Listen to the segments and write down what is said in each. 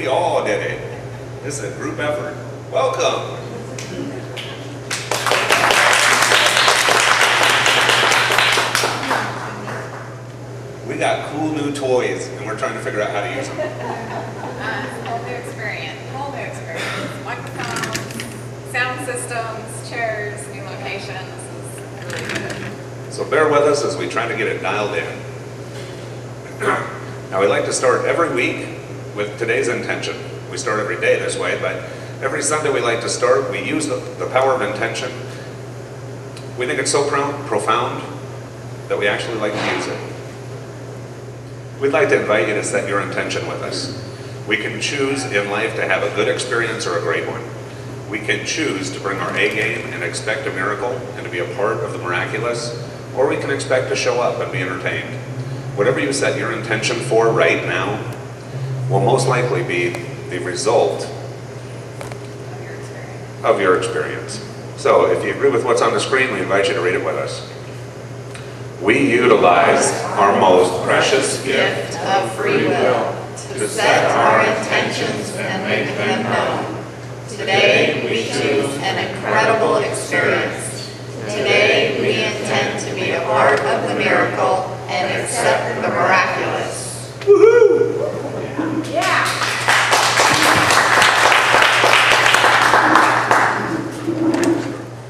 We all did it. This is a group effort. Welcome. We got cool new toys, and we're trying to figure out how to use them. Whole new experience. Whole new experience. Microphones, sound systems, chairs, new locations. This is really good. So bear with us as we try to get it dialed in. Now we like to start every week with today's intention. We start every day this way, but every Sunday we like to start. We use the power of intention. We think it's so profound that we actually like to use it. We'd like to invite you to set your intention with us. We can choose in life to have a good experience or a great one. We can choose to bring our A game and expect a miracle and to be a part of the miraculous, or we can expect to show up and be entertained. Whatever you set your intention for right now will most likely be the result of your experience. So if you agree with what's on the screen, we invite you to read it with us. We utilize our most precious gift of free will to set our intentions and make them known. Today we choose an incredible experience. Today we intend to be a part of the miracle and accept the miraculous. Woohoo! Yeah!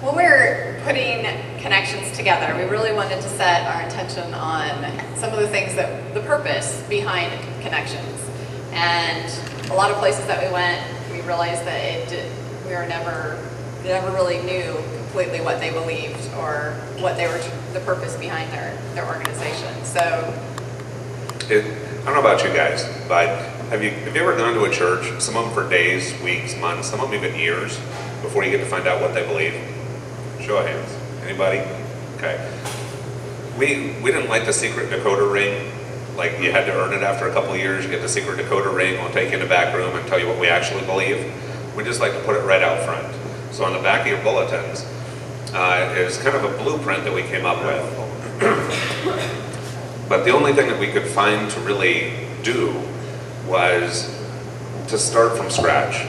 When we're putting connections together, we really wanted to set our intention on some of the things that, the purpose behind connections. And a lot of places that we went, we realized that we never really knew completely what they believed or what they were, the purpose behind their organization. So, I don't know about you guys, but have you ever gone to a church, some of them for days, weeks, months, some of them even years, before you get to find out what they believe? Show of hands. Anybody? Okay. We didn't like the secret decoder ring. Like you had to earn it after a couple of years. You get the secret decoder ring. We'll take you in the back room and tell you what we actually believe. We just like to put it right out front. So on the back of your bulletins is kind of a blueprint that we came up with. But the only thing that we could find to really do was to start from scratch.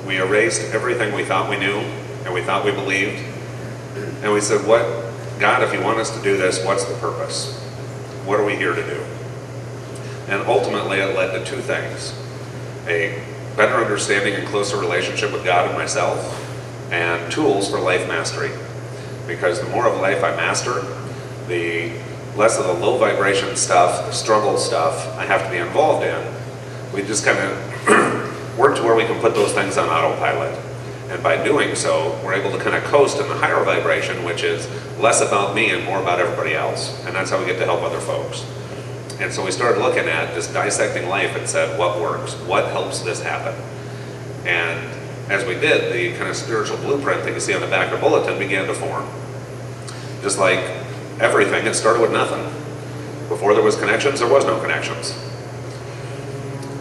We erased everything we thought we knew and we thought we believed. And we said, God, if you want us to do this, what's the purpose? What are we here to do? And ultimately it led to two things. A better understanding and closer relationship with God and myself, and tools for life mastery. Because the more of life I master, the less of the low vibration stuff, the struggle stuff I have to be involved in. We just kind of work to where we can put those things on autopilot. And by doing so, we're able to kind of coast in the higher vibration, which is less about me and more about everybody else. And that's how we get to help other folks. And so we started looking at just dissecting life and said, what works? What helps this happen? And as we did, the kind of spiritual blueprint that you see on the back of the bulletin began to form. Just like everything, it started with nothing. Before there was connections, there was no connections.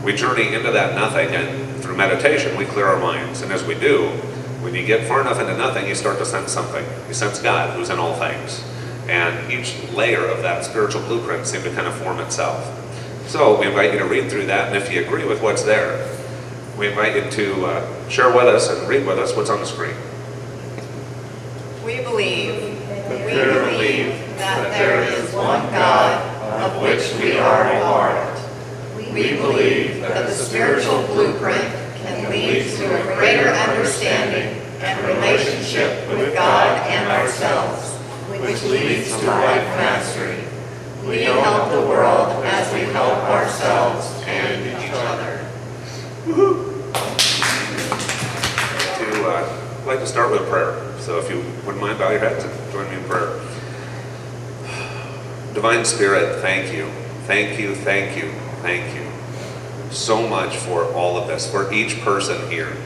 We journey into that nothing, and through meditation, we clear our minds. And as we do, when you get far enough into nothing, you start to sense something. You sense God, who's in all things. And each layer of that spiritual blueprint seemed to kind of form itself. So we invite you to read through that, and if you agree with what's there, we invite you to share with us and read with us what's on the screen. We believe that there is one God of which we are a part. We believe that the spiritual blueprint can lead to a greater understanding and relationship with God and ourselves, which leads to life mastery. We help the world as we help ourselves and each other. Woohoo! I'd like to start with a prayer. So if you wouldn't mind, bow your heads and join me in prayer. Divine Spirit, thank you. Thank you, thank you, thank you so much for all of this, for each person here,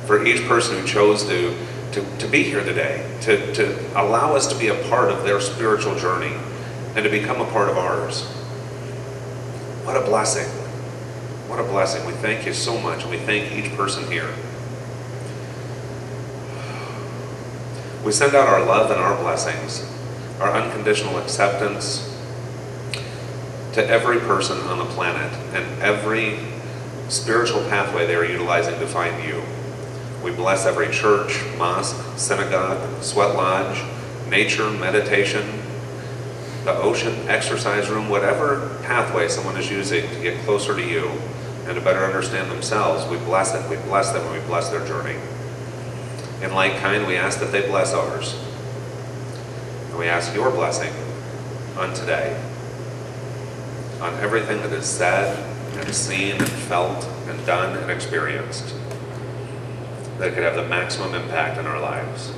for each person who chose to be here today, to allow us to be a part of their spiritual journey and to become a part of ours. What a blessing. What a blessing. We thank you so much, and we thank each person here. We send out our love and our blessings, our unconditional acceptance to every person on the planet and every spiritual pathway they are utilizing to find you. We bless every church, mosque, synagogue, sweat lodge, nature, meditation, the ocean, exercise room, whatever pathway someone is using to get closer to you and to better understand themselves. We bless it, we bless them, and we bless their journey. In like kind, we ask that they bless ours. And we ask your blessing on today, on everything that is said and seen and felt and done and experienced, that could have the maximum impact in our lives.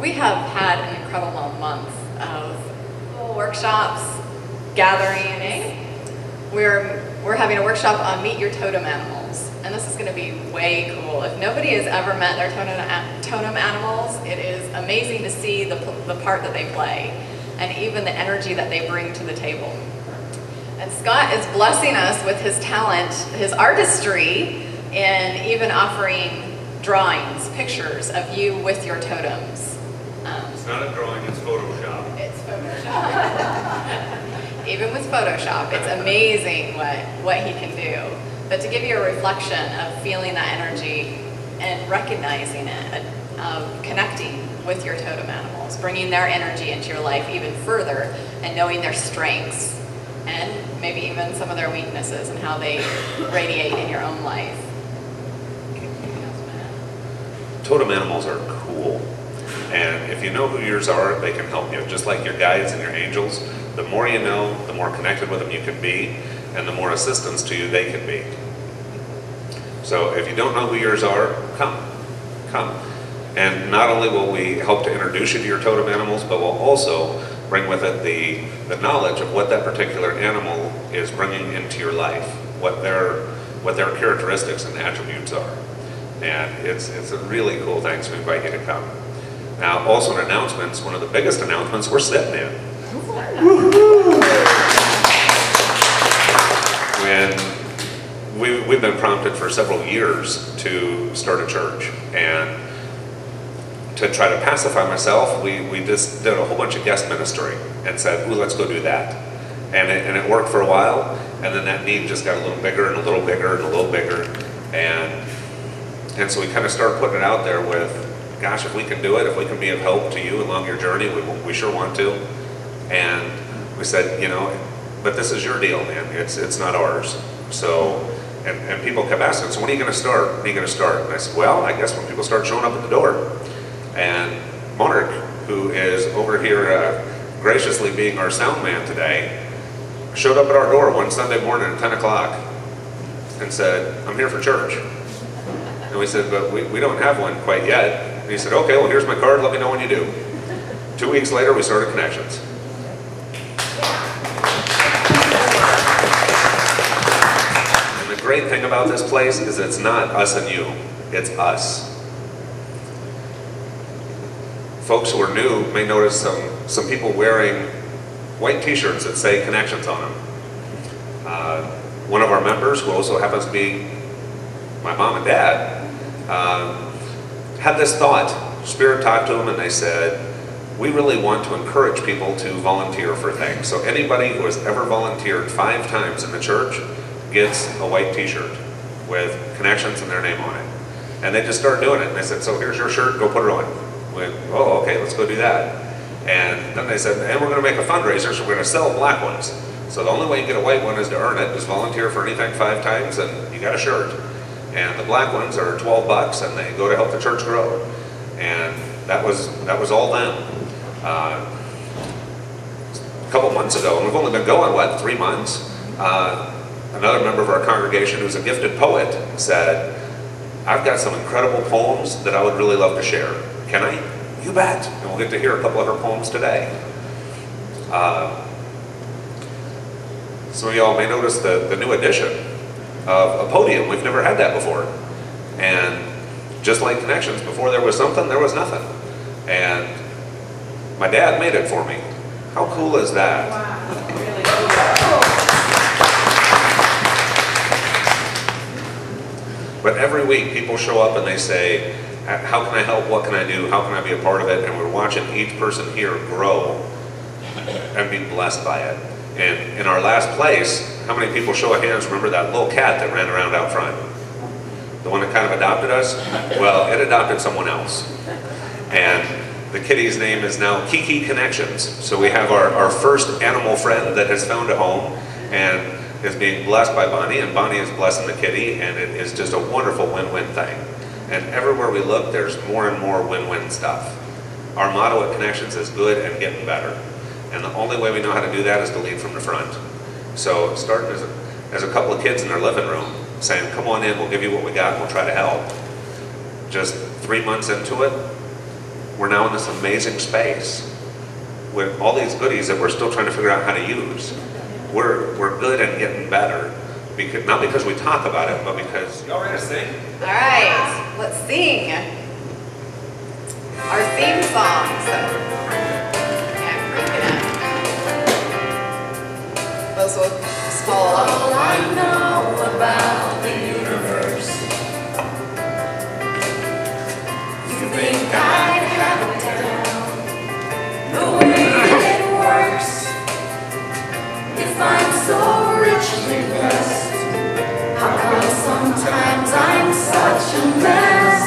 We have had an incredible month of workshops, gathering. We're having a workshop on Meet Your Totem Animals, and this is going to be way cool. If nobody has ever met their totem animals, it is amazing to see the part that they play and even the energy that they bring to the table. And Scott is blessing us with his talent, his artistry, in even offering drawings, pictures of you with your totems. It's not a drawing, it's Photoshop. It's Photoshop. Even with Photoshop, it's amazing what he can do. But to give you a reflection of feeling that energy and recognizing it, of connecting with your totem animals, bringing their energy into your life even further, and knowing their strengths, and maybe even some of their weaknesses and how they radiate in your own life. Totem animals are cool. And if you know who yours are, they can help you. Just like your guides and your angels, the more you know, the more connected with them you can be, and the more assistance to you they can be. So if you don't know who yours are, come. And not only will we help to introduce you to your totem animals, but we'll also bring with it the knowledge of what that particular animal is bringing into your life, what their characteristics and attributes are. And it's a really cool thing, so we invite you to come. Now, also in announcements, one of the biggest announcements we're sitting in. When we've been prompted for several years to start a church, and to try to pacify myself, we just did a whole bunch of guest ministry and said, ooh, let's go do that. And it worked for a while, and then that need just got a little bigger and a little bigger and a little bigger. And so we kind of started putting it out there with, gosh, if we can do it, if we can be of help to you along your journey, we sure want to. And we said, but this is your deal, man. It's not ours. So, and people kept asking, so when are you going to start? When are you going to start? And I said, well, I guess when people start showing up at the door. And Mark, who is over here graciously being our sound man today, showed up at our door one Sunday morning at 10 o'clock and said, I'm here for church. And we said, but we don't have one quite yet. And he said, okay, well, here's my card. Let me know when you do. 2 weeks later, we started Connections. And the great thing about this place is it's not us and you. It's us. Folks who are new may notice some people wearing white t-shirts that say Connections on them. One of our members, who also happens to be my mom and dad, had this thought. Spirit talked to them and they said, we really want to encourage people to volunteer for things. So anybody who has ever volunteered 5 times in the church gets a white t-shirt with Connections and their name on it. And they just started doing it. And they said, so here's your shirt, go put it on. We went, oh, okay, let's go do that. And then they said, and we're going to make a fundraiser, so we're going to sell black ones. So the only way you get a white one is to earn it, is volunteer for anything 5 times, and you got a shirt. And the black ones are $12, and they go to help the church grow. And that was all them. A couple months ago, and we've only been going, 3 months, another member of our congregation who's a gifted poet said, I've got some incredible poems that I would really love to share. Can I? You bet. And we'll get to hear a couple of her poems today. Some of y'all may notice the new addition of a podium. We've never had that before. And just like Connections, before there was something, there was nothing. And my dad made it for me. How cool is that? Wow. Really cool. But every week people show up and they say, how can I help? What can I do? How can I be a part of it? And we're watching each person here grow and be blessed by it. And in our last place, how many people, show of hands, remember that little cat that ran around out front? The one that kind of adopted us? Well, it adopted someone else. And the kitty's name is now Kiki Connections. So we have our first animal friend that has found a home and is being blessed by Bonnie, and Bonnie is blessing the kitty, and it is just a wonderful win-win thing. And everywhere we look, there's more and more win-win stuff. Our motto at Connections is good and getting better. And the only way we know how to do that is to lead from the front. So starting as a couple of kids in their living room, saying, come on in, we'll give you what we got, and we'll try to help. Just 3 months into it, we're now in this amazing space with all these goodies that we're still trying to figure out how to use. We're good and getting better, because, not because we talk about it, but because... Y'all ready to sing? All right, let's sing our theme song. So, yeah, freaking out. Those will follow along. All I know about the universe, you think I'd have it down, the way it works. If I'm so richly blessed, how come sometimes I'm such a mess?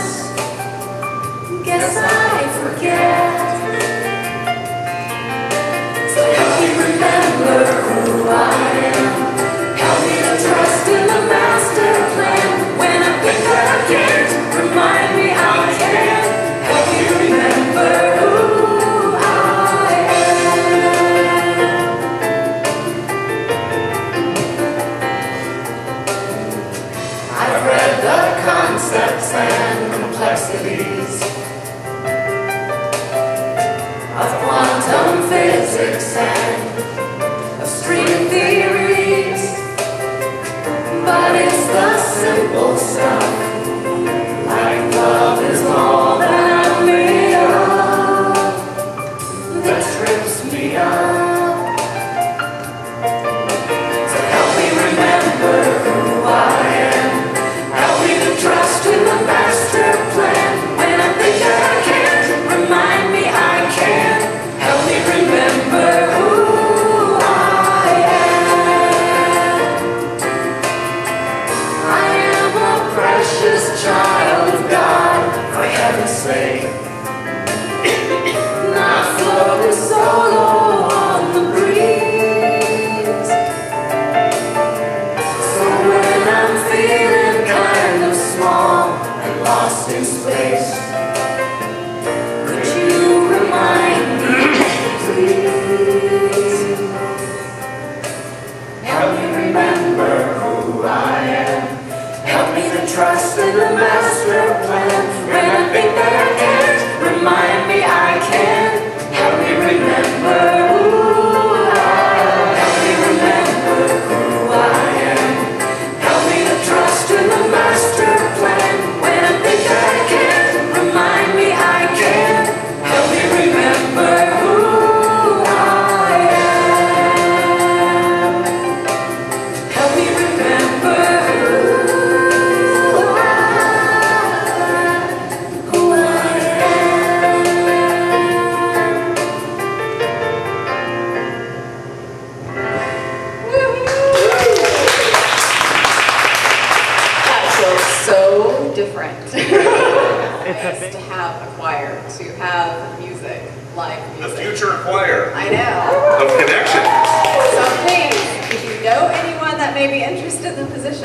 Guess I forget. So help me remember who I am. Help me to trust in the master plan. When I think that I can't, remind me I can. Help me remember who I am. I've read the concepts and complexities of quantum physics and of string theories, but it's the simple stuff, like love is all that I'm made of, that trips me up. So help me remember who I am, help me to trust in the master plan. When I think that I can't, remind me I can. Help me remember who I am. I am a precious child of God, for heaven's sake. Not floating solo on the breeze. So when I'm feeling kind of small and lost in space, could you remind me, please? Help me remember who I am. Help me to trust in the master plan. When I think that I can't, remind me I can. Help me remember who I am. Help me remember who I am. Help me to trust in the master plan. When I think that I can't, remind me I can. Help me remember who I am. Help me remember who I am. That feels so different. Nice to have a choir, to have music, live The music. future choir I know. of Connections. So please, if you know anyone that may be interested in the position,